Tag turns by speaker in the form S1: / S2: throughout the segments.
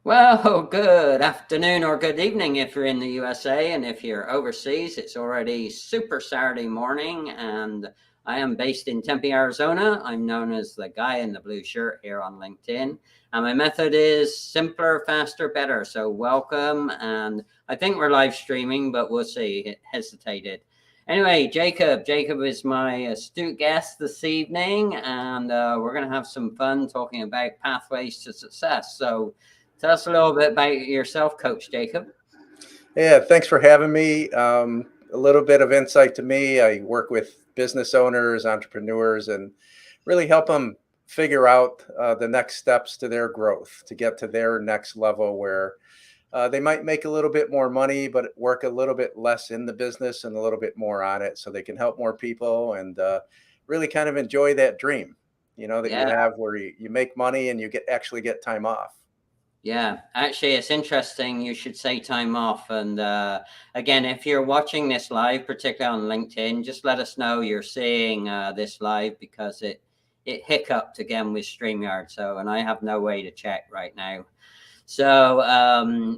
S1: Well, good afternoon or good evening if you're in the USA, and if you're overseas, it's already Super Saturday morning, and I am based in Tempe, Arizona. I'm known as the guy in the blue shirt here on LinkedIn, and my method is simpler, faster, better. So welcome, and I think we're live streaming, but we'll see. It hesitated. Anyway, Jacob is my astute guest this evening, and we're going to have some fun talking about pathways to success. So tell us a little bit about yourself, Coach Jacob.
S2: Yeah, thanks for having me. A little bit of insight to me. I work with business owners, entrepreneurs, and really help them figure out the next steps to their growth to get to their next level where they might make a little bit more money, but work a little bit less in the business and a little bit more on it so they can help more people and really kind of enjoy that dream, that you
S1: Yeah,
S2: have where you make money and you actually get time off.
S1: yeah. Actually, it's interesting. You should say time off. And again, if you're watching this live, particularly on LinkedIn, just let us know you're seeing this live because it hiccuped again with StreamYard. So, and I have no way to check right now. So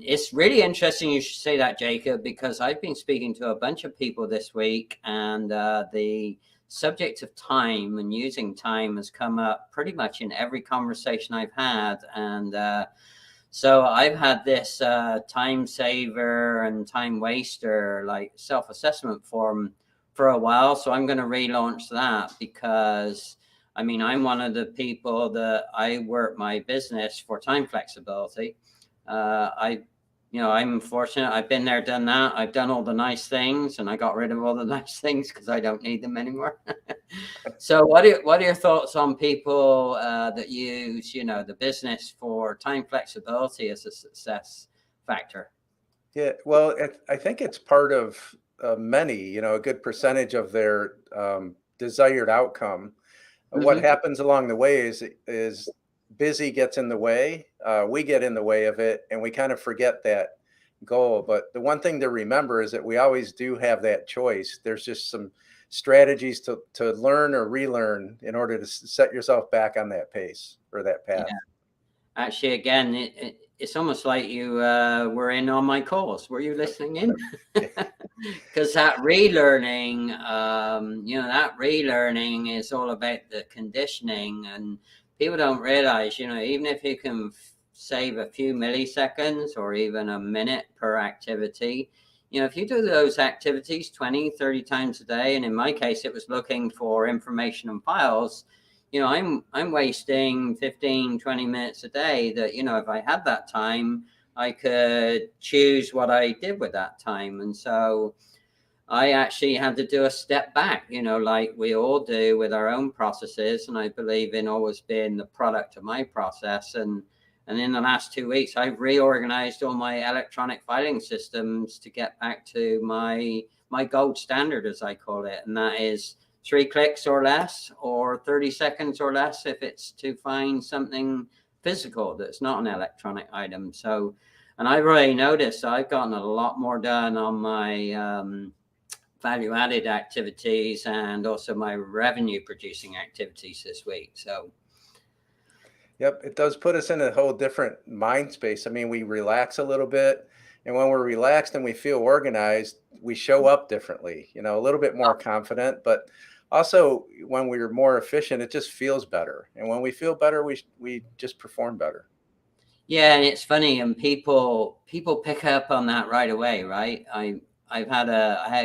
S1: it's really interesting you should say that, Jacob, because I've been speaking to a bunch of people this week, and the subject of time and using time has come up pretty much in every conversation I've had. And so I've had this time saver and time waster, like self-assessment form for a while. So I'm going to relaunch that because I mean, I'm one of the people that I work my business for time flexibility. I'm fortunate. I've been there, done that. I've done all the nice things, and I got rid of all the nice things because I don't need them anymore. So, what are your thoughts on people that use, the business for time flexibility as a success factor?
S2: Yeah, well, I think it's part of many, a good percentage of their desired outcome. What
S1: Hmm.
S2: happens along the way is busy gets in the way. We get in the way of it, and we kind of forget that goal. But the one thing to remember is that we always do have that choice. There's just some strategies to learn or relearn in order to set yourself back on that pace or that
S1: Yeah.
S2: path.
S1: Actually, again, it's almost like you were in on my calls. Were you listening in? Because that relearning, that relearning is all about the conditioning, and people don't realize, even if you can save a few milliseconds or even a minute per activity, if you do those activities 20, 30 times a day, and in my case, it was looking for information and files, I'm wasting 15, 20 minutes a day that, if I had that time, I could choose what I did with that time. And so I actually had to do a step back, like we all do with our own processes. And I believe in always being the product of my process. And in the last 2 weeks, I've reorganized all my electronic filing systems to get back to my gold standard, as I call it. And that is 3 clicks or less, or 30 seconds or less if it's to find something physical that's not an electronic item. So, and I've really noticed I've gotten a lot more done on my value added activities and also my revenue producing activities this week. So,
S2: Yep, it does put us in a whole different mind space. I mean, we relax a little bit, and when we're relaxed and we feel organized, we show up differently, a little bit more confident, but also when we're more efficient, it just feels better. And when we feel better, we just perform better.
S1: yeah, and it's funny, and people pick up on that right away, right? I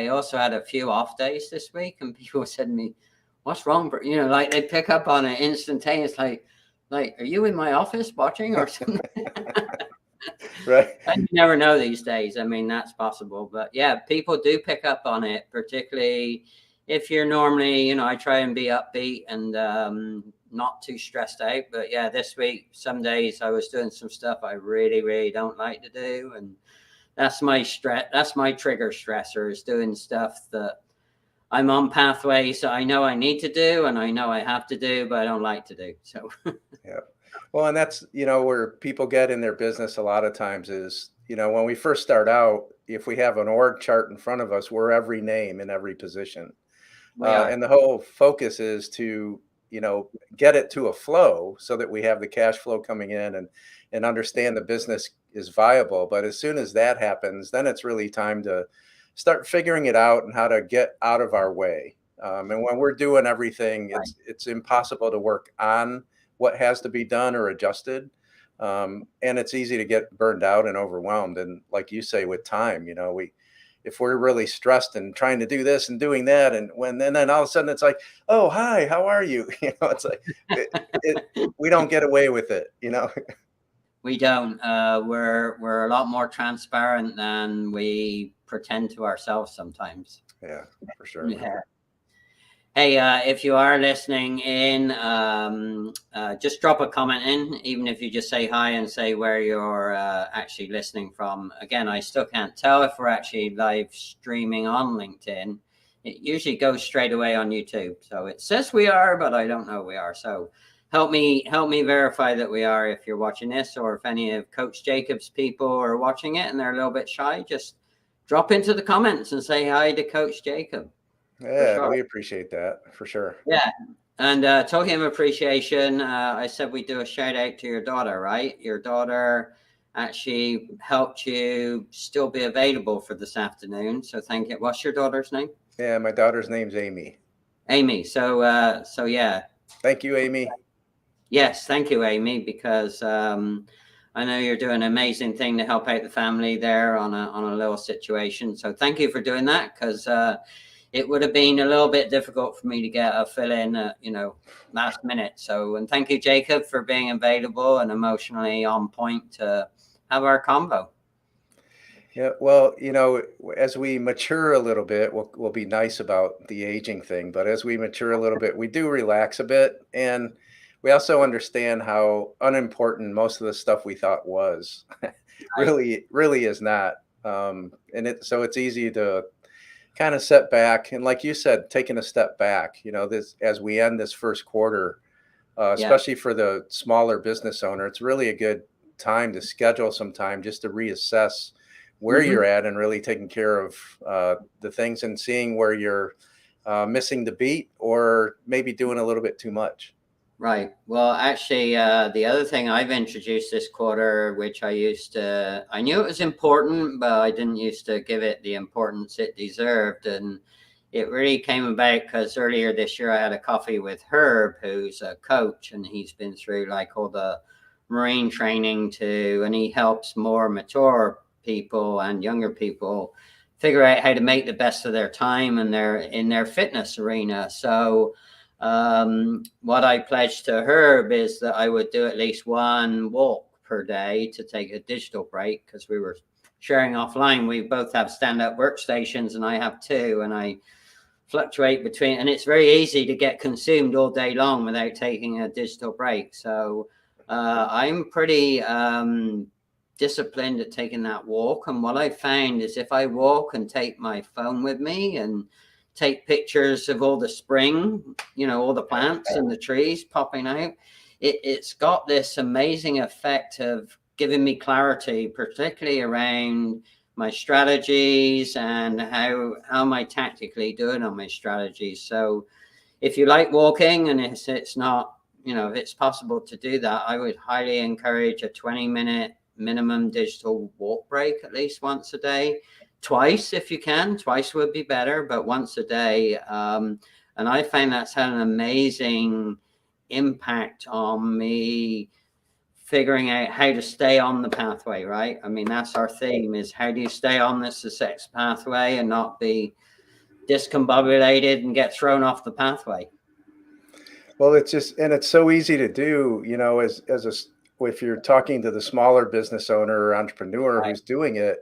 S1: also had a few off days this week, and people said to me, "What's wrong?" Like they pick up on it instantaneously. Like, are you in my office watching or something?
S2: Right.
S1: And you never know these days. I mean, that's possible, but yeah, people do pick up on it, particularly if you're normally, I try and be upbeat and not too stressed out. But yeah, this week, some days I was doing some stuff I really, really don't like to do, and that's my stress. That's my trigger stressor, is doing stuff that I'm on pathways I know I need to do and I know I have to do, but I don't like to do. So
S2: Yeah. Well, and that's, where people get in their business a lot of times is, when we first start out, if we have an org chart in front of us, we're every name in every position.
S1: we are.
S2: And the whole focus is to, get it to a flow so that we have the cash flow coming in and understand the business is viable. But as soon as that happens, then it's really time to start figuring it out and how to get out of our way. And when we're doing everything, it's impossible to work on what has to be done or adjusted. And it's easy to get burned out and overwhelmed. And like you say, with time, if we're really stressed and trying to do this and doing that, and then all of a sudden it's like, oh, hi, how are you? It's like we don't get away with it.
S1: We don't. We're a lot more transparent than we pretend to ourselves sometimes.
S2: Yeah, for sure.
S1: Yeah. Hey, if you are listening in, just drop a comment in, even if you just say hi and say where you're actually listening from. Again, I still can't tell if we're actually live streaming on LinkedIn. It usually goes straight away on YouTube. So it says we are, but I don't know we are. So help me verify that we are if you're watching this, or if any of Coach Jacob's people are watching it and they're a little bit shy, just drop into the comments and say hi to Coach Jacob.
S2: Yeah, sure. We appreciate that for sure.
S1: Yeah. And talking of appreciation, I said we do a shout out to your daughter, right? Your daughter actually helped you still be available for this afternoon. So thank you. What's your daughter's name?
S2: Yeah, my daughter's name's Amy.
S1: Amy. So yeah.
S2: Thank you, Amy.
S1: Yes, thank you, Amy, because I know you're doing an amazing thing to help out the family there on a little situation. So thank you for doing that, because it would have been a little bit difficult for me to get a fill in, last minute. So, and thank you, Jacob, for being available and emotionally on point to have our convo.
S2: Yeah, well, as we mature a little bit, we'll be nice about the aging thing. But as we mature a little bit, we do relax a bit. And we also understand how unimportant most of the stuff we thought was really is not. So it's easy to kind of set back, and like you said, taking a step back, this as we end this first quarter, especially for the smaller business owner, it's really a good time to schedule some time just to reassess where you're at, and really taking care of the things and seeing where you're missing the beat, or maybe doing a little bit too much.
S1: Right. Well, actually, the other thing I've introduced this quarter, which I knew it was important, but I didn't used to give it the importance it deserved. And it really came about because earlier this year I had a coffee with Herb, who's a coach, and he's been through like all the Marine training and he helps more mature people and younger people figure out how to make the best of their time and in their fitness arena. So what I pledged to Herb is that I would do at least one walk per day to take a digital break, because we were sharing offline. We both have stand-up workstations, and I have two, and I fluctuate between, and it's very easy to get consumed all day long without taking a digital break. So I'm pretty disciplined at taking that walk. And what I found is if I walk and take my phone with me and take pictures of all the spring, all the plants and the trees popping out, it's got this amazing effect of giving me clarity, particularly around my strategies and how am I tactically doing on my strategies. So if you like walking, and it's not, if it's possible to do that, I would highly encourage a 20-minute minimum digital walk break at least once a day. Twice if you can. Twice would be better, but once a day. And I find that's had an amazing impact on me figuring out how to stay on the pathway, right? I mean, that's our theme, is how do you stay on this success pathway and not be discombobulated and get thrown off the pathway?
S2: Well, it's so easy to do, if you're talking to the smaller business owner or entrepreneur who's doing it.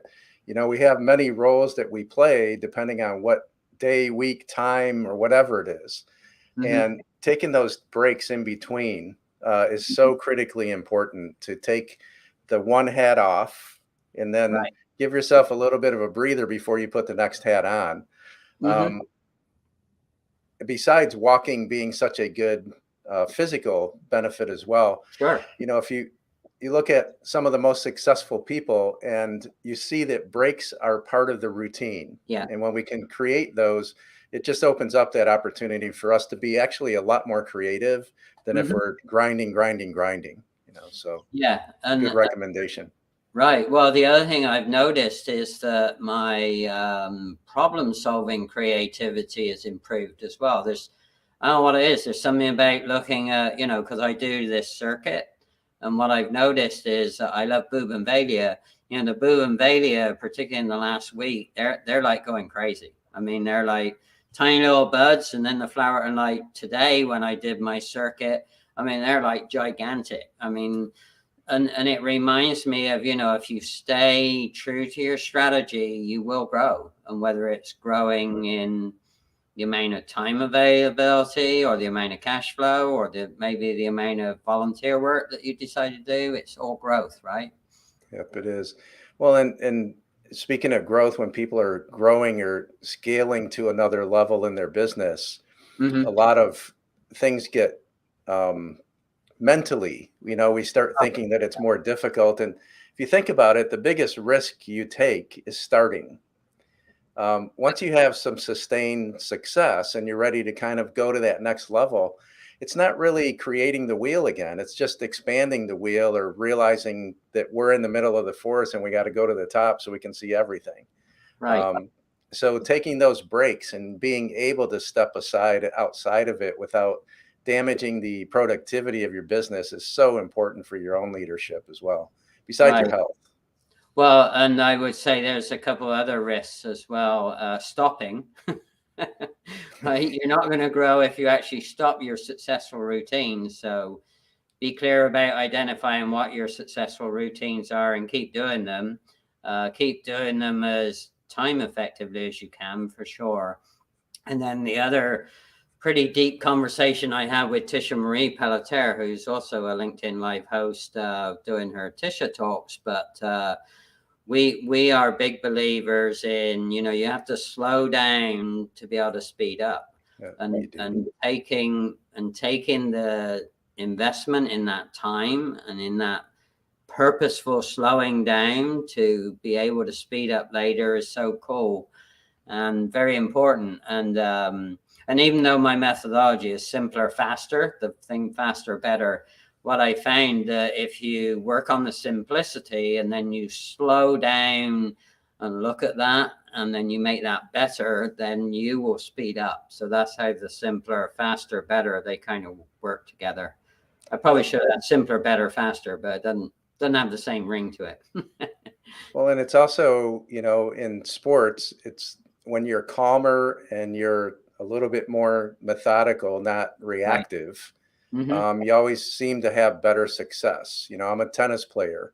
S2: We have many roles that we play depending on what day, week, time, or whatever it is. And taking those breaks in between is so critically important, to take the one hat off and then give yourself a little bit of a breather before you put the next hat on. Besides walking being such a good physical benefit as well.
S1: Sure.
S2: If you look at some of the most successful people, and you see that breaks are part of the routine.
S1: Yeah.
S2: And when we can create those, it just opens up that opportunity for us to be actually a lot more creative than if we're grinding. So
S1: Yeah. And
S2: good recommendation.
S1: right. Well, the other thing I've noticed is that my problem solving creativity has improved as well. I don't know what it is. There's something about looking at, because I do this circuit. And what I've noticed is I love bougainvillea. The bougainvillea, particularly in the last week, they're like going crazy. I mean, they're like tiny little buds, and then the flower. And like today, when I did my circuit, I mean, they're like gigantic. I mean, and it reminds me of, if you stay true to your strategy, you will grow. And whether it's growing in the amount of time availability or the amount of cash flow or maybe the amount of volunteer work that you decide to do, it's all growth, right?
S2: Yep, it is. Well, and speaking of growth, when people are growing or scaling to another level in their business, a lot of things get mentally, we start thinking that it's more difficult. And if you think about it, the biggest risk you take is starting. Once you have some sustained success and you're ready to kind of go to that next level, it's not really creating the wheel again. It's just expanding the wheel or realizing that we're in the middle of the forest and we got to go to the top so we can see everything.
S1: Right.
S2: So taking those breaks and being able to step outside of it without damaging the productivity of your business is so important for your own leadership as well, besides your health.
S1: Well, and I would say there's a couple other risks as well. Stopping, right? You're not going to grow if you actually stop your successful routines. So be clear about identifying what your successful routines are and keep doing them. Keep doing them as time effectively as you can, for sure. And then the other pretty deep conversation I have with Tisha Marie Pelletier, who's also a LinkedIn Live host, doing her Tisha Talks. But we are big believers in, you have to slow down to be able to speed up.
S2: Yeah,
S1: and taking the investment in that time and in that purposeful slowing down to be able to speed up later is so cool and very important. And even though my methodology is simpler, faster, the thing faster, better, what I found that if you work on the simplicity and then you slow down and look at that, and then you make that better, then you will speed up. So that's how the simpler, faster, better, they kind of work together. I probably should have simpler, better, faster, but it doesn't have the same ring to it.
S2: Well, and it's also, in sports, it's when you're calmer and you're a little bit more methodical, not reactive,
S1: Right.
S2: You always seem to have better success. I'm a tennis player.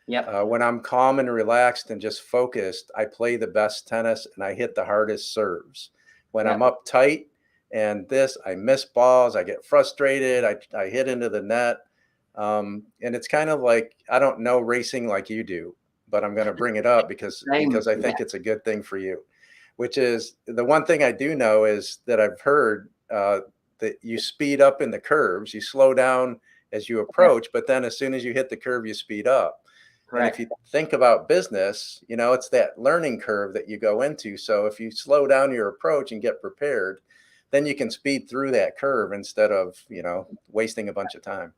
S1: Yep.
S2: When I'm calm and relaxed and just focused, I play the best tennis and I hit the hardest serves. When I'm uptight and I miss balls, I get frustrated, I hit into the net. And it's kind of like, I don't know racing like you do, but I'm going to bring it up because I think it's a good thing for you, which is the one thing I do know is that I've heard that you speed up in the curves, you slow down as you approach, but then as soon as you hit the curve, you speed up. Correct. And if you think about business, it's that learning curve that you go into. So if you slow down your approach and get prepared, then you can speed through that curve instead of, wasting a bunch of time.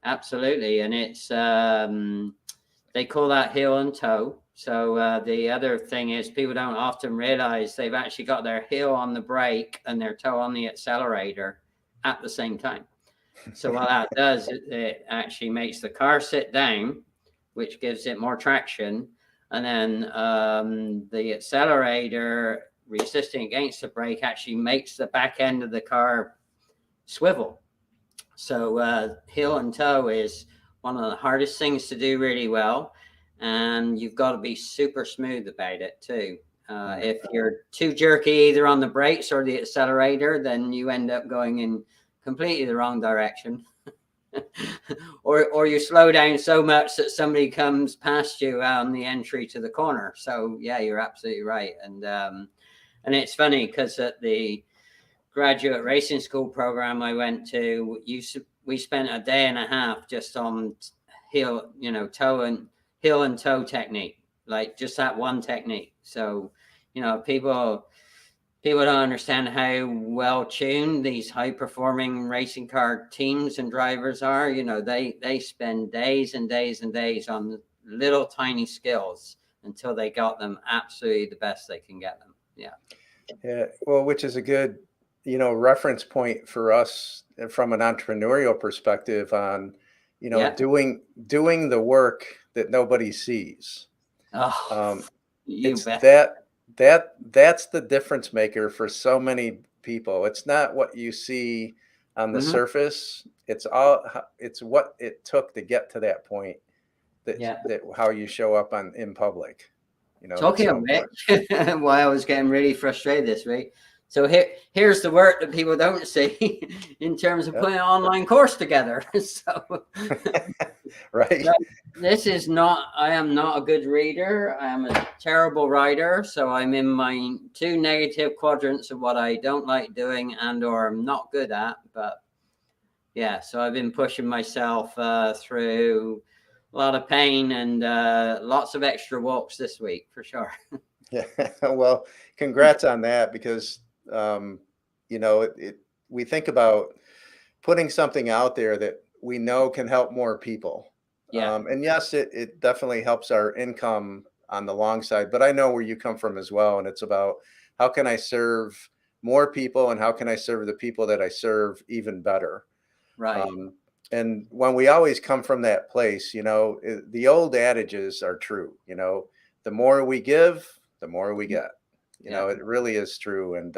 S1: Absolutely. And it's, they call that heel and toe. So the other thing is people don't often realize they've actually got their heel on the brake and their toe on the accelerator at the same time. So what that does, it actually makes the car sit down, which gives it more traction. And then the accelerator resisting against the brake actually makes the back end of the car swivel. So heel and toe is one of the hardest things to do really well. And you've got to be super smooth about it too. If you're too jerky either on the brakes or the accelerator, then you end up going in completely the wrong direction. or you slow down so much that somebody comes past you on the entry to the corner. So yeah, you're absolutely right. And it's funny because at the graduate racing school program I went to, we spent a day and a half just on heel and toe technique, like just that one technique. So, people people don't understand how well tuned these high performing racing car teams and drivers are. You know, they spend days and days and days on little tiny skills until they got them absolutely the best they can get them. Yeah.
S2: Yeah. Well, which is a good, reference point for us from an entrepreneurial perspective on,
S1: Yeah.
S2: doing the work that nobody sees.
S1: Oh, you
S2: It's
S1: bet.
S2: that's the difference maker for so many people. It's not what you see on the
S1: Mhm.
S2: surface. It's what it took to get to that point,
S1: Yeah.
S2: that how you show up in public. That's
S1: Talking
S2: so
S1: of
S2: important.
S1: which, why I was getting really frustrated this week. So here's the work that people don't see in terms of
S2: Yep.
S1: putting an online course together. So
S2: Right.
S1: this is not, I am not a good reader. I am a terrible writer. So I'm in my two negative quadrants of what I don't like doing and or I'm not good at. But yeah, so I've been pushing myself through a lot of pain and lots of extra walks this week for sure.
S2: Yeah. Well, congrats on that, because we think about putting something out there that we know can help more people.
S1: Yeah.
S2: And yes, it definitely helps our income on the long side, but I know where you come from as well. And it's about, how can I serve more people, and how can I serve the people that I serve even better?
S1: Right.
S2: And when we always come from that place, the old adages are true. The more we give, the more we get.
S1: Yeah.
S2: It really is true. And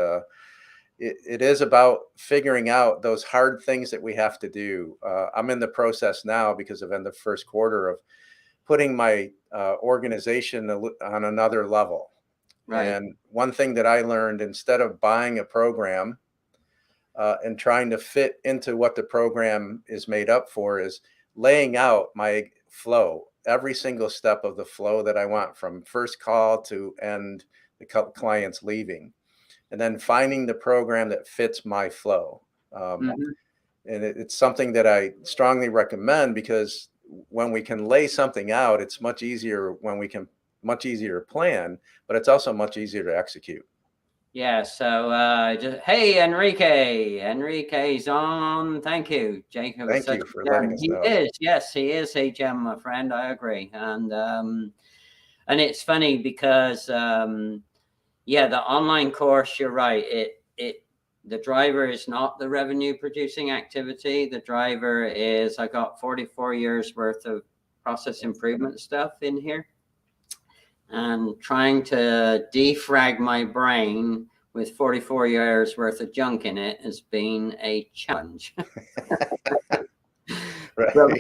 S2: it is about figuring out those hard things that we have to do. I'm in the process now, because of in the first quarter, of putting my organization on another level.
S1: Right.
S2: And one thing that I learned, instead of buying a program and trying to fit into what the program is made up for, is laying out my flow, every single step of the flow that I want, from first call to end the client's leaving, and then finding the program that fits my flow.
S1: Mhm.
S2: And it's something that I strongly recommend, because when we can lay something out, it's much easier to plan, but it's also much easier to execute.
S1: Yeah. So just hey, Enrique's on. Thank you, Jacob. Is
S2: Thank
S1: such
S2: you for
S1: a gem.
S2: letting us
S1: He
S2: know.
S1: is. Yes, he is a gem, my friend. I agree. And it's funny because yeah, the online course, you're right. The driver is not the revenue producing activity. The driver is, I got 44 years worth of process improvement stuff in here, and trying to defrag my brain with 44 years worth of junk in it has been a challenge.
S2: Right.
S1: But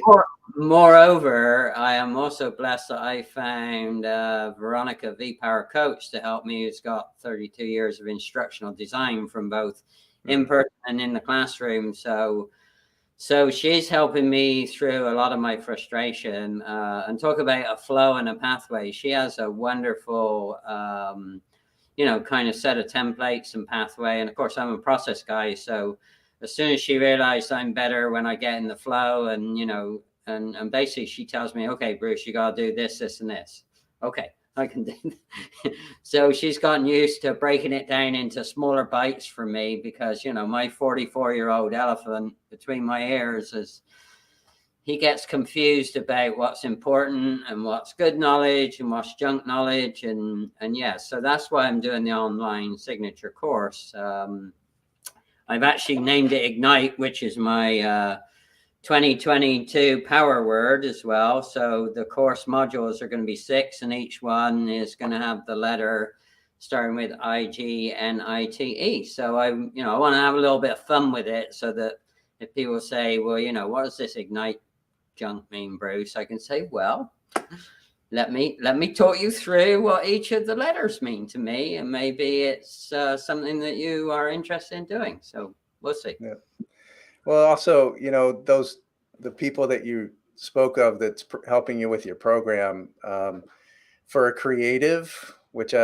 S1: moreover, I am also blessed that I found Veronica V-Power coach to help me, who's got 32 years of instructional design from both in person and in the classroom. So she's helping me through a lot of my frustration, and talk about a flow and a pathway. She has a wonderful, kind of set of templates and pathway. And of course, I'm a process guy. So as soon as she realized I'm better when I get in the flow, and, and basically she tells me, okay, Bruce, you got to do this, this, and this. Okay, I can do that. So she's gotten used to breaking it down into smaller bites for me, because, my 44-year-old elephant between my ears he gets confused about what's important and what's good knowledge and what's junk knowledge. And yeah, so that's why I'm doing the online signature course. I've actually named it Ignite, which is my 2022 power word as well. So the course modules are going to be 6, and each one is going to have the letter starting with IGNITE. So I want to have a little bit of fun with it, so that if people say, well, what does this Ignite junk mean, Bruce? I can say, well, let me talk you through what each of the letters mean to me, and maybe it's something that you are interested in doing. So we'll see.
S2: Yeah. Well, also, the people that you spoke of that's helping you with your program, for a creative, which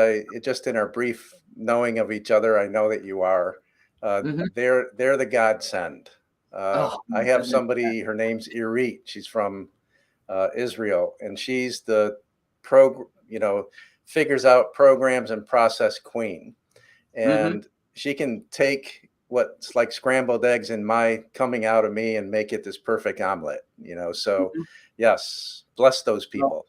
S2: just in our brief knowing of each other, I know that you are, they're the godsend.
S1: Oh,
S2: I have
S1: goodness.
S2: somebody, her name's Irit. She's from Israel, and she's the figures out programs and process queen. And she can take what's like scrambled eggs in my coming out of me and make it this perfect omelet, you know. So yes, bless those people.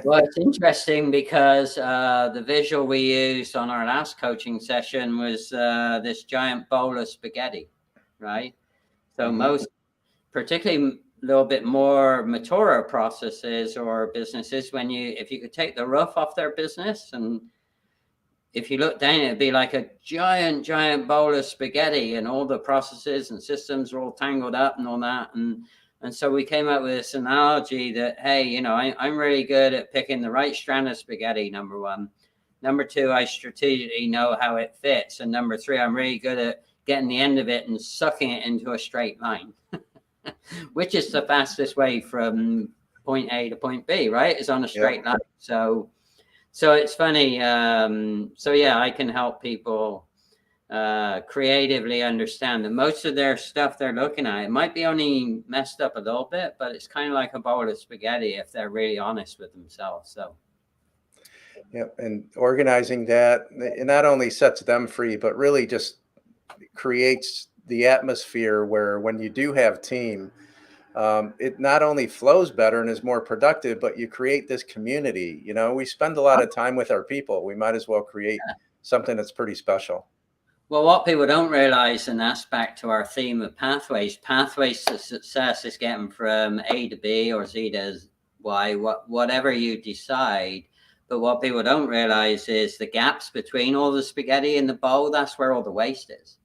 S1: Well, it's interesting because the visual we used on our last coaching session was this giant bowl of spaghetti, right? So most, particularly a little bit more mature processes or businesses, if you could take the roof off their business, and if you look down, it'd be like a giant bowl of spaghetti, and all the processes and systems are all tangled up and all that. And so we came up with this analogy that, hey, you know, I'm really good at picking the right strand of spaghetti, number one. Number two, I strategically know how it fits. And number three, I'm really good at getting the end of it and sucking it into a straight line, which is the fastest way from point A to point B, right? Is on a straight line. So it's funny. So yeah, I can help people creatively understand that most of their stuff they're looking at, it might be only messed up a little bit, but it's kind of like a bowl of spaghetti if they're really honest with themselves. So
S2: and organizing that, it not only sets them free, but really just creates the atmosphere where when you do have team, it not only flows better and is more productive, but you create this community. You know, we spend a lot of time with our people. We might as well create something that's pretty special.
S1: Well, what people don't realize, and that's back to our theme of pathways to success is getting from A to B or Z to Y, whatever you decide. But what people don't realize is the gaps between all the spaghetti in the bowl, that's where all the waste is.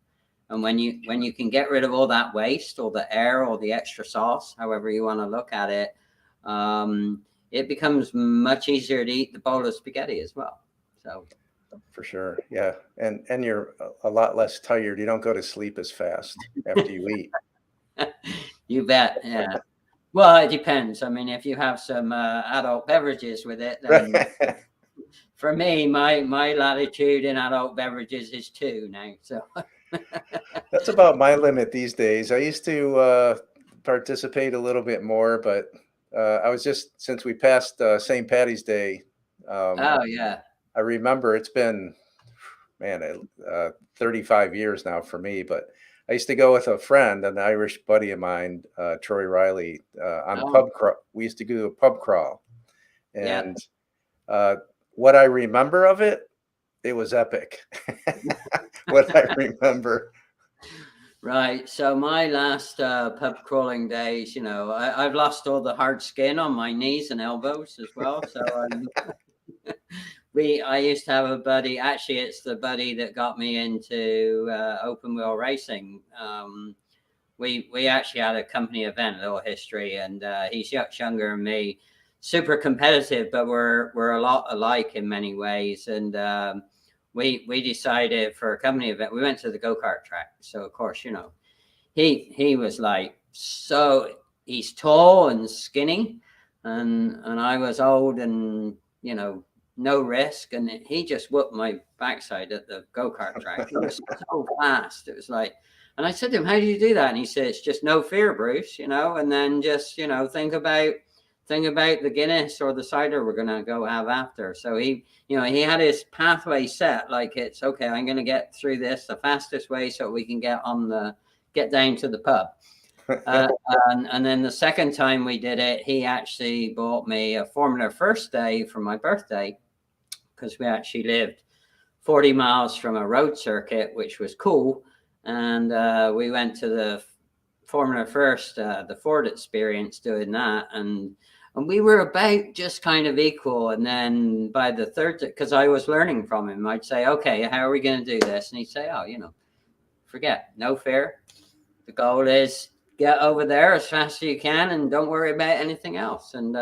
S1: And when you can get rid of all that waste, or the air, or the extra sauce, however you want to look at it, it becomes much easier to eat the bowl of spaghetti as well. So
S2: for sure. Yeah. And you're a lot less tired. You don't go to sleep as fast after you eat.
S1: You bet. Yeah. Well, it depends. I mean, if you have some adult beverages with it, then for me, my latitude in adult beverages is 2 now. So
S2: that's about my limit these days. I used to participate a little bit more, but I was just, since we passed St. Patty's Day.
S1: Oh yeah.
S2: I remember it's been, 35 years now for me, but I used to go with a friend, an Irish buddy of mine, Troy Riley, on pub crawl. We used to do a pub crawl. And what I remember of it, it was epic. What I remember.
S1: Right. So my last pub crawling days, you know, I've lost all the hard skin on my knees and elbows as well. So I used to have a buddy. Actually, it's the buddy that got me into open wheel racing. We actually had a company event, a little history, and he's much younger than me. Super competitive, but we're a lot alike in many ways. And we decided for a company event, we went to the go-kart track. So of course, you know, he was like, so he's tall and skinny, and I was old and, you know, no risk, and he just whooped my backside at the go-kart track. He was so fast. It was like, and I said to him, how do you do that? And he said, it's just no fear, Bruce, you know, and then just, you know, think about the Guinness or the cider we're gonna go have after. So he, you know, he had his pathway set, like, it's okay, I'm gonna get through this the fastest way so we can get down to the pub. And then the second time we did it, he actually bought me a Formula First Day for my birthday, because we actually lived 40 miles from a road circuit, which was cool. And we went to the Formula First, the Ford experience, doing that. And we were about just kind of equal. And then by the third, because I was learning from him, I'd say, okay, how are we going to do this? And he'd say, oh, you know, forget, no fear. The goal is get over there as fast as you can and don't worry about anything else. And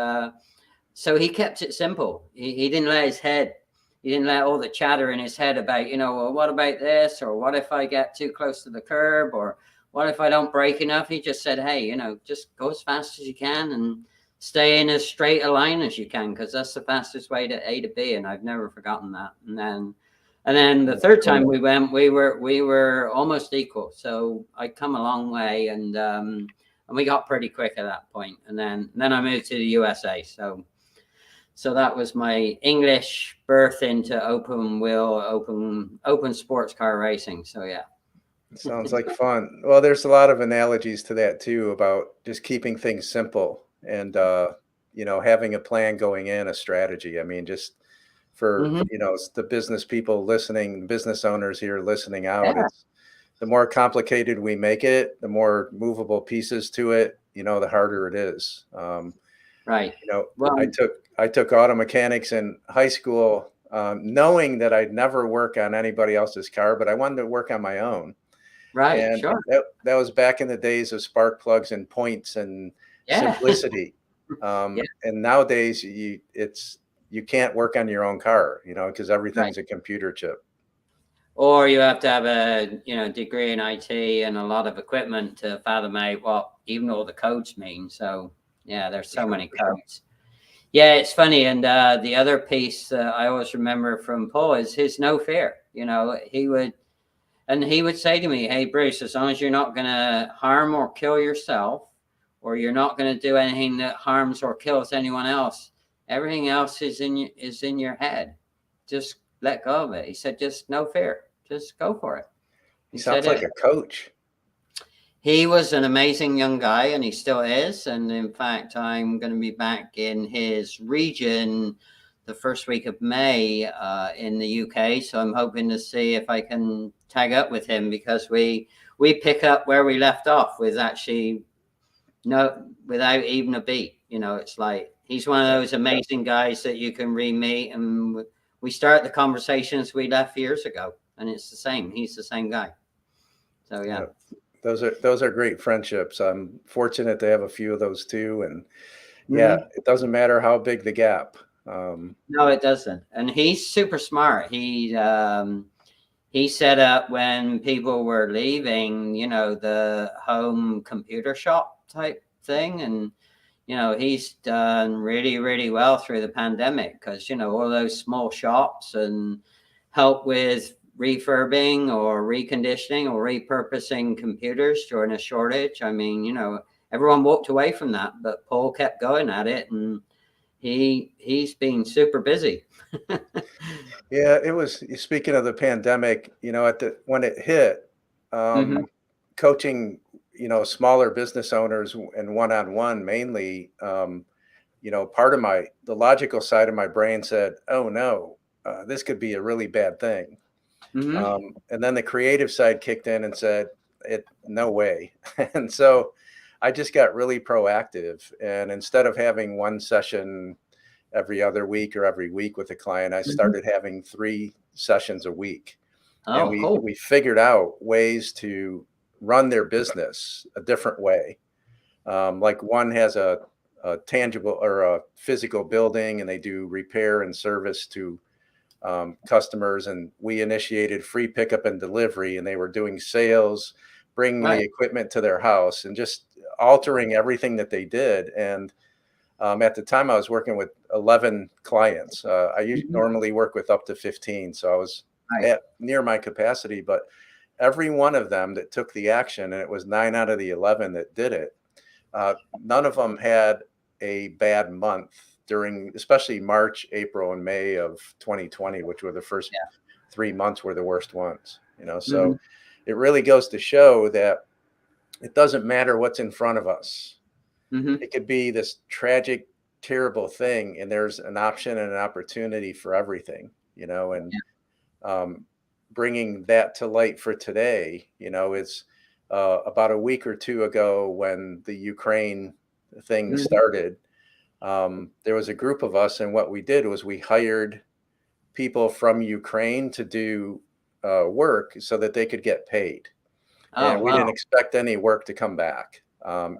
S1: so he kept it simple. He didn't let his head, he didn't let all the chatter in his head about, you know, well, what about this? Or what if I get too close to the curb? Or what if I don't brake enough? He just said, hey, you know, just go as fast as you can and stay in as straight a line as you can, because that's the fastest way to A to B. And I've never forgotten that. And then the third time we went, we were almost equal. So I'd come a long way, and we got pretty quick at that point. And then I moved to the USA. So that was my English birth into open wheel, open sports car racing. So yeah.
S2: Sounds like fun. Well, there's a lot of analogies to that too, about just keeping things simple and, having a plan going in, a strategy. I mean, just for,
S1: Hmm.
S2: the business people listening, business owners here listening out,
S1: Yeah.
S2: it's the more complicated we make it, the more movable pieces to it, the harder it is.
S1: Right. Well,
S2: I took auto mechanics in high school, knowing that I'd never work on anybody else's car, but I wanted to work on my own.
S1: right.
S2: And
S1: Sure.
S2: that was back in the days of spark plugs and points and
S1: Yeah.
S2: simplicity.
S1: Yeah.
S2: And nowadays you can't work on your own car, because
S1: Right.
S2: everything's a computer chip.
S1: Or you have to have a degree in IT and a lot of equipment to fathom out what even all the codes mean. So yeah, there's so many codes. Yeah, it's funny. And the other piece I always remember from Paul is his no fear. He would say to me, "Hey, Bruce, as long as you're not going to harm or kill yourself, or you're not going to do anything that harms or kills anyone else, everything else is in your head. Just let go of it." He said, "Just no fear. Just go for it."
S2: He
S1: He said
S2: sounds like
S1: it.
S2: a coach.
S1: He was an amazing young guy, and he still is. And in fact, I'm going to be back in his region the first week of May in the UK. So I'm hoping to see if I can tag up with him, because we pick up where we left off with actually without even a beat. It's like he's one of those amazing guys that you can re-meet, and we start the conversations we left years ago, and it's the same. He's the same guy. So yeah.
S2: Those are great friendships. I'm fortunate to have a few of those too. And yeah,
S1: Mhm.
S2: it doesn't matter how big the gap.
S1: No, it doesn't. And he's super smart. He set up, when people were leaving, the home computer shop type thing. And, he's done really, really well through the pandemic, because, all those small shops and help with refurbing or reconditioning or repurposing computers during a shortage. I mean, everyone walked away from that, but Paul kept going at it, and he's been super busy.
S2: Yeah, it was, speaking of the pandemic, when it hit,
S1: Hmm.
S2: coaching, smaller business owners and one-on-one mainly, part of the logical side of my brain said, "Oh no, this could be a really bad thing."
S1: Hmm.
S2: And then the creative side kicked in and said, no way." And so I just got really proactive. And instead of having one session every other week or every week with a client, I
S1: Hmm.
S2: started having 3 sessions a week. And
S1: Oh,
S2: we
S1: cool.
S2: we figured out ways to run their business a different way. Like one has a tangible or a physical building, and they do repair and service to customers. And we initiated free pickup and delivery, and they were doing sales, bringing the
S1: Right.
S2: equipment to their house, and just altering everything that they did. And at the time, I was working with 11 clients. I
S1: Mhm.
S2: normally work with up to 15, so I was
S1: Right.
S2: at near my capacity. But every one of them that took the action, and it was 9 out of the 11 that did it, none of them had a bad month during, especially March, April, and May of 2020, which were the first
S1: Yeah.
S2: 3 months were the worst ones. So
S1: Hmm.
S2: it really goes to show that it doesn't matter what's in front of us.
S1: Hmm.
S2: It could be this tragic, terrible thing, and there's an option and an opportunity for everything. And
S1: Yeah.
S2: um, bringing that to light for today, is about a week or two ago when the Ukraine thing
S1: Hmm.
S2: started. There was a group of us, and what we did was we hired people from Ukraine to do work so that they could get paid,
S1: Oh,
S2: and we
S1: wow.
S2: didn't expect any work to come back.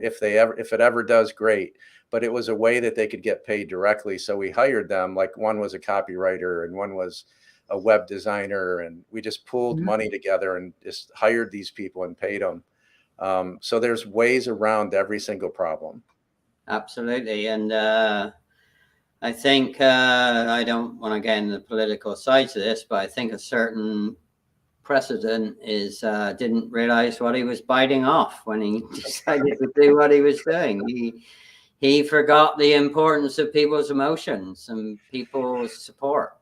S2: If it ever does, great. But it was a way that they could get paid directly. So we hired them. Like one was a copywriter and one was a web designer, and we just pooled
S1: Mhm.
S2: money together and just hired these people and paid them. So there's ways around every single problem.
S1: Absolutely. And I think I don't want to get into the political sides of this, but I think a certain president didn't realize what he was biting off when he decided to do what he was doing. he forgot the importance of people's emotions and people's support.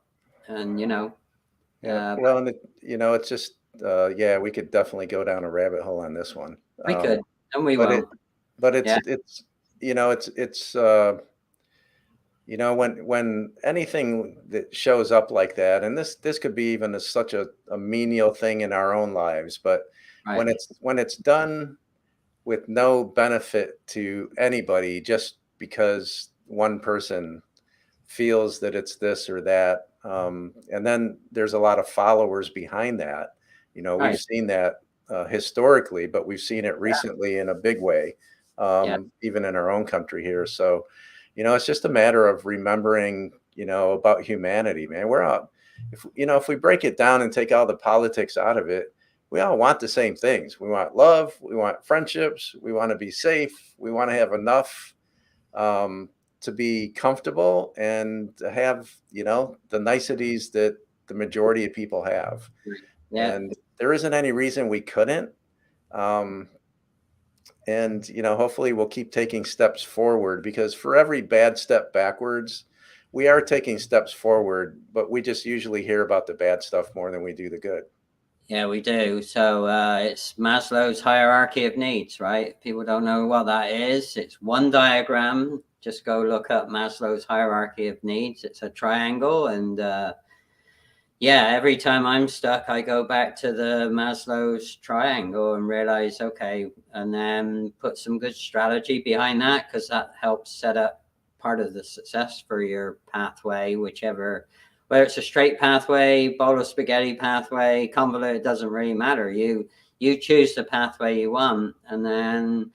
S1: And,
S2: Yeah. Well, and it's just, yeah, we could definitely go down a rabbit hole on this one.
S1: we could, and we
S2: But
S1: won't.
S2: it's,
S1: Yeah.
S2: when anything that shows up like that, and this could be even as such a menial thing in our own lives, but
S1: Right.
S2: when it's done with no benefit to anybody, just because one person feels that it's this or that, and then there's a lot of followers behind that. We've
S1: Right.
S2: seen that historically, but we've seen it recently in a big way,
S1: Yeah.
S2: even in our own country here. So, it's just a matter of remembering, about humanity, man. We're all, if we break it down and take all the politics out of it, we all want the same things. We want love, we want friendships, we want to be safe, we want to have enough to be comfortable and to have, the niceties that the majority of people have.
S1: Yeah.
S2: And there isn't any reason we couldn't. And, hopefully we'll keep taking steps forward, because for every bad step backwards, we are taking steps forward, but we just usually hear about the bad stuff more than we do the good.
S1: Yeah, we do. So it's Maslow's hierarchy of needs, right? People don't know what that is. It's one diagram. Just go look up Maslow's hierarchy of needs. It's a triangle. And yeah, every time I'm stuck, I go back to the Maslow's triangle and realize, okay, and then put some good strategy behind that, because that helps set up part of the success for your pathway, whichever. Whether it's a straight pathway, bowl of spaghetti pathway, convoluted, doesn't really matter. You choose the pathway you want, and then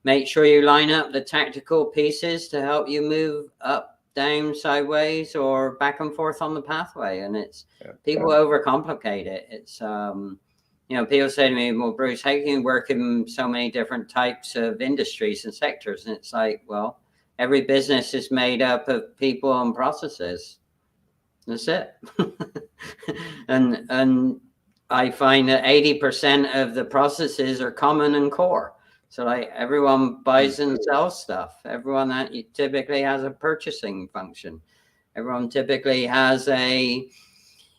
S1: make sure you line up the tactical pieces to help you move up, down, sideways, or back and forth on the pathway. And it's people overcomplicate it. It's people say to me, well, Bruce, how can you work in so many different types of industries and sectors? And it's like, well, every business is made up of people and processes. That's it. and I find that 80% of the processes are common and core. So like everyone buys and sells stuff. Everyone that typically has a purchasing function. Everyone typically has a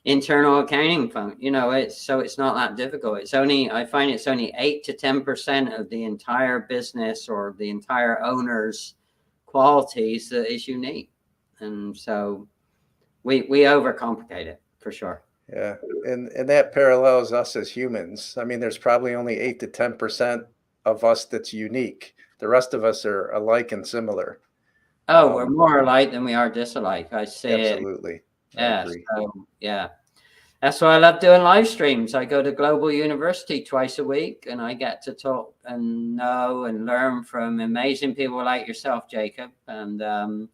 S1: internal accounting function. It's not that difficult. I find it's only 8 to 10% of the entire business or the entire owner's qualities that is unique. And so we overcomplicate it for sure.
S2: Yeah. And that parallels us as humans. I mean, there's probably only 8 to 10% of us that's unique. The rest of us are alike and similar.
S1: Oh, we're more alike than we are disalike. I see it.
S2: Absolutely.
S1: Yeah. So, yeah. That's why I love doing live streams. I go to Global University twice a week, and I get to talk and know and learn from amazing people like yourself, Jacob. And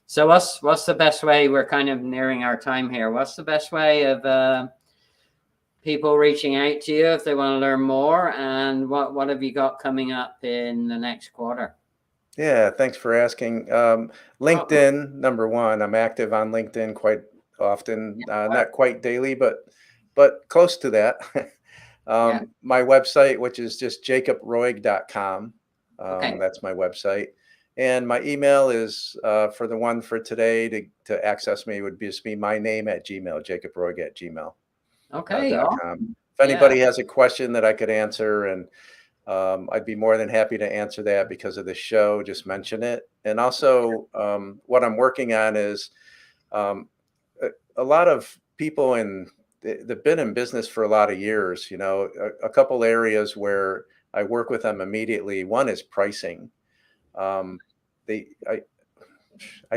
S1: so what's the best way? We're kind of nearing our time here. What's the best way of people reaching out to you if they want to learn more? And what have you got coming up in the next quarter?
S2: Yeah, thanks for asking. LinkedIn, number one. I'm active on LinkedIn quite often, not quite daily, but close to that. My website, which is just jacobroig.com. That's my website. And my email is for the one for today to access me would just be my name at Gmail, jacobroig@gmail.com.
S1: Okay.
S2: If anybody has a question that I could answer, and I'd be more than happy to answer that because of the show, just mention it. And also what I'm working on is a lot of people they've been in business for a lot of years, a couple areas where I work with them immediately. One is pricing. I'd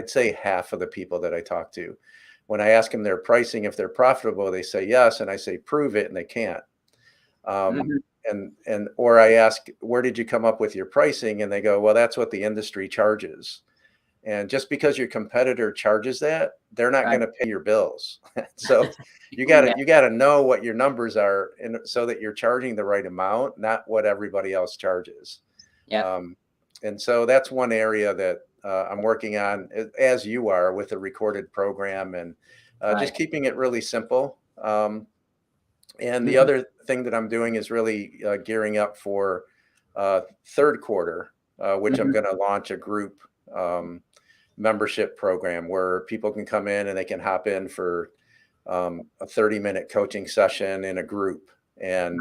S2: say half of the people that I talk to, when I ask them their pricing, if they're profitable, they say yes. And I say, prove it. And they can't. Or I ask, where did you come up with your pricing? And they go, well, that's what the industry charges. And just because your competitor charges that, they're not going to pay your bills. So you got to know what your numbers are, and so that you're charging the right amount, not what everybody else charges. And so that's one area that I'm working on, as you are, with a recorded program, and just keeping it really simple. And the other thing that I'm doing is really gearing up for third quarter, which I'm going to launch a group membership program where people can come in and they can hop in for a 30-minute coaching session in a group, and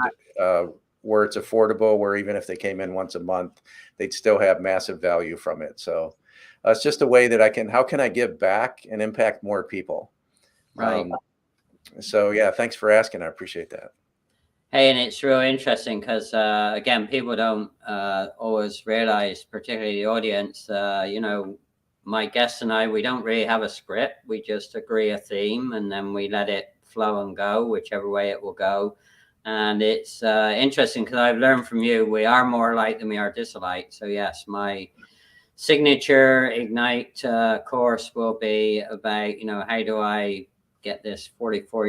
S2: where it's affordable, where even if they came in once a month, they'd still have massive value from it. So it's just a way that how can I give back and impact more people?
S1: Right.
S2: So yeah, thanks for asking. I appreciate that.
S1: Hey, and it's really interesting because, again, people don't always realize, particularly the audience, you know, my guests and I, we don't really have a script. We just agree a theme and then we let it flow and go, whichever way it will go. And it's interesting because I've learned from you, we are more alike than we are disalike. So yes, my signature Ignite course will be about, you know, how do I get this 44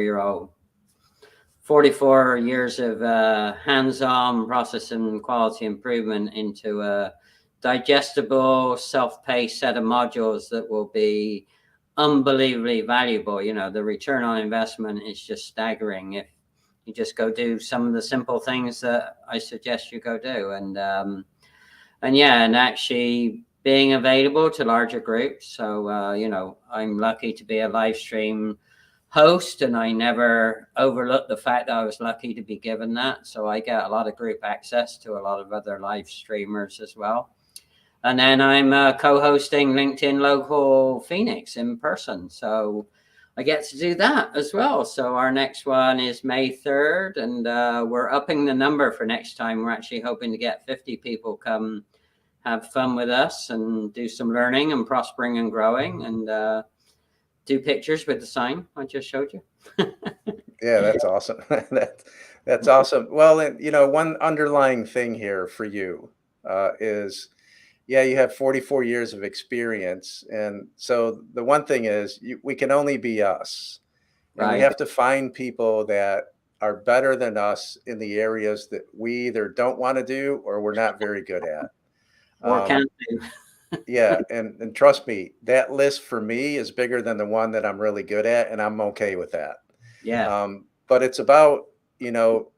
S1: years of hands-on process and quality improvement into a digestible, self-paced set of modules that will be unbelievably valuable. You know, the return on investment is just staggering if you just go do some of the simple things that I suggest you go do. And yeah, and actually being available to larger groups. So, you know, I'm lucky to be a live stream host, and I never overlook the fact that I was lucky to be given that. So I get a lot of group access to a lot of other live streamers as well. And then I'm co-hosting LinkedIn Local Phoenix in person. So I get to do that as well. So our next one is May 3rd, and we're upping the number for next time. We're actually hoping to get 50 people come have fun with us and do some learning and prospering and growing, and do pictures with the sign I just showed you.
S2: Yeah, that's awesome. That's awesome. Well, and, you know, one underlying thing here for you is, yeah, you have 44 years of experience. And so the one thing is we can only be us. And we have to find people that are better than us in the areas that we either don't want to do or we're not very good at.
S1: Or can't do.
S2: Yeah. And trust me, that list for me is bigger than the one that I'm really good at. And I'm okay with that.
S1: Yeah.
S2: But it's about, you know,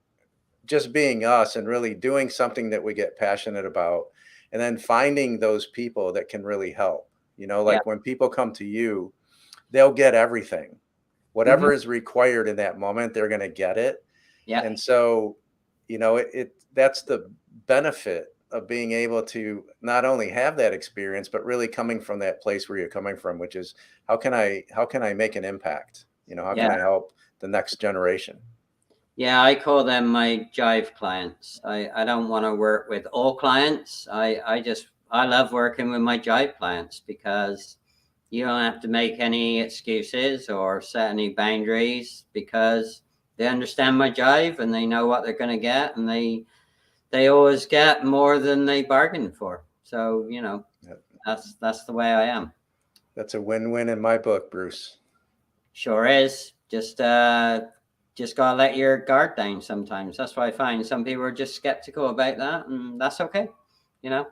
S2: just being us and really doing something that we get passionate about, and then finding those people that can really help. You know, like when people come to you, they'll get everything. Whatever is required in that moment, they're going to get it. Yeah. And so, you know, that's the benefit of being able to not only have that experience, but really coming from that place where you're coming from, which is how can I make an impact? You know, how can I help the next generation?
S1: Yeah, I call them my jive clients. I don't want to work with all clients. I love working with my jive clients because you don't have to make any excuses or set any boundaries, because they understand my jive and they know what they're going to get, and they always get more than they bargained for. So, you know, that's the way I am.
S2: That's a win-win in my book, Bruce.
S1: Sure is. Just gotta let your guard down sometimes. That's why I find some people are just skeptical about that, and that's okay, you know.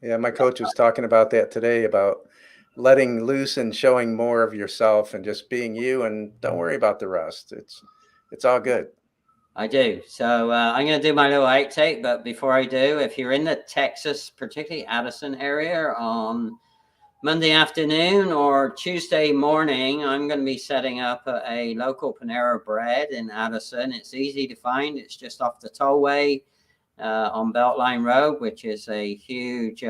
S2: Yeah, my coach was talking about that today, about letting loose and showing more of yourself and just being you, and don't worry about the rest. It's all good.
S1: I do. So I'm going to do my little outtake, but before I do, if you're in the Texas, particularly Addison area, on Monday afternoon or Tuesday morning, I'm going to be setting up a local Panera Bread in Addison. It's easy to find. It's just off the tollway on Beltline Road, which is a huge,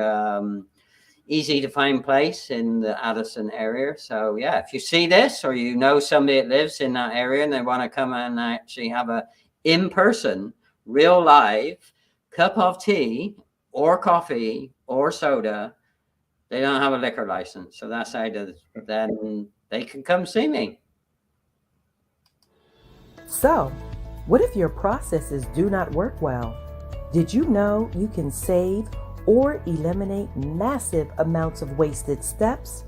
S1: easy to find place in the Addison area. So yeah, if you see this or you know somebody that lives in that area and they want to come and actually have a in-person, real live cup of tea or coffee or soda, they don't have a liquor license. So that's how then they can come see me.
S3: So, what if your processes do not work well? Did you know you can save or eliminate massive amounts of wasted steps,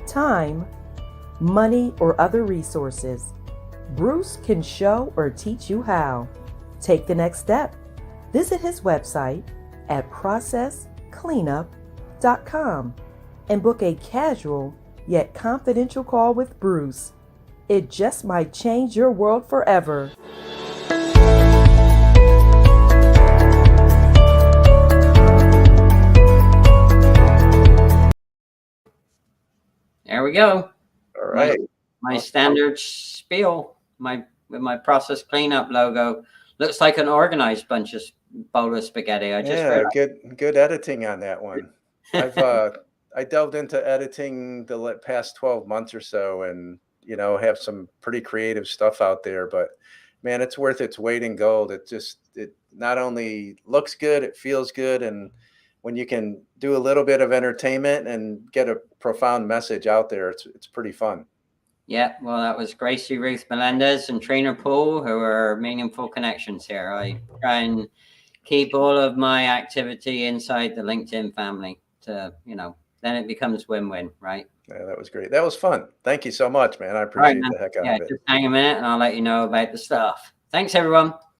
S3: time, money, or other resources? Bruce can show or teach you how. Take the next step. Visit his website at processcleanup.com and book a casual yet confidential call with Bruce. It just might change your world forever.
S1: there we go.
S2: All right.
S1: My standard spiel, with my process cleanup logo. Looks like an organized bunch of bowl of spaghetti. I just realized.
S2: good editing on that one. I delved into editing the past 12 months or so, and have some pretty creative stuff out there, but man, it's worth its weight in gold. It not only looks good, it feels good, and when you can do a little bit of entertainment and get a profound message out there, it's pretty fun.
S1: Yeah, well, that was Gracie Ruth Melendez and Trainer Paul, who are meaningful connections here. I try and keep all of my activity inside the LinkedIn family to, then it becomes win-win, right?
S2: Yeah, that was great. That was fun. Thank you so much, man. I appreciate the heck out of it.
S1: Just hang a minute and I'll let you know about the stuff. Thanks, everyone.